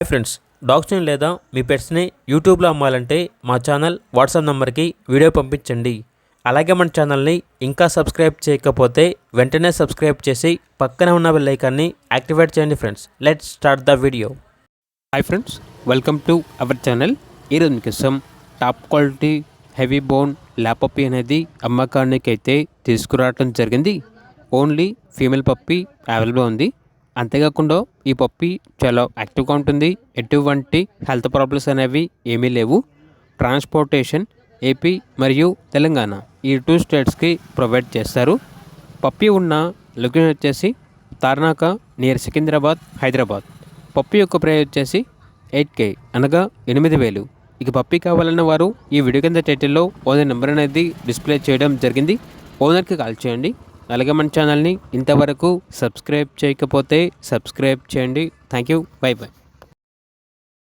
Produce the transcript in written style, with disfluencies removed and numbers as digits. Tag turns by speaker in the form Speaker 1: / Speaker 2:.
Speaker 1: Hi friends, డాగ్స్ని లేదా మీ పెట్స్ని యూట్యూబ్లో అమ్మాలంటే మా ఛానల్ వాట్సాప్ నెంబర్కి వీడియో పంపించండి. అలాగే మన ఛానల్ని ఇంకా సబ్స్క్రైబ్ చేయకపోతే వెంటనే సబ్స్క్రైబ్ చేసి పక్కనే ఉన్న బెల్ ఐకాన్ని యాక్టివేట్ చేయండి. Friends, let's start the video.
Speaker 2: Hi friends, welcome to our channel. ఈరోజు మీకోసం top quality heavy bone lab puppy అనేది అమ్మకానికి అయితే తీసుకురావడం జరిగింది. ఓన్లీ ఫీమేల్ పప్పీ అవైలబుల్ ఉంది. అంతేకాకుండా ఈ పప్పీ చాలా యాక్టివ్గా ఉంటుంది. ఎటువంటి హెల్త్ ప్రాబ్లమ్స్ అనేవి ఏమీ లేవు. ట్రాన్స్పోర్టేషన్ ఏపీ మరియు తెలంగాణ ఈ 2 స్టేట్స్కి ప్రొవైడ్ చేస్తారు. పప్పీ ఉన్న లొకేషన్ వచ్చేసి తార్నాక నియర్ సికింద్రాబాద్, హైదరాబాద్. పప్పీ యొక్క ప్రైస్ వచ్చేసి 8K అనగా 8,000. ఇక పప్పీ కావాలన్న వారు ఈ వీడియో కింద టైటిల్లో ఓనర్ నెంబర్ అనేది డిస్ప్లే చేయడం జరిగింది. ఓనర్కి కాల్ చేయండి. అలాగే మన ఛానల్ని ఇంతవరకు సబ్స్క్రైబ్ చేయకపోతే సబ్స్క్రైబ్ చేయండి. Thank you. By by.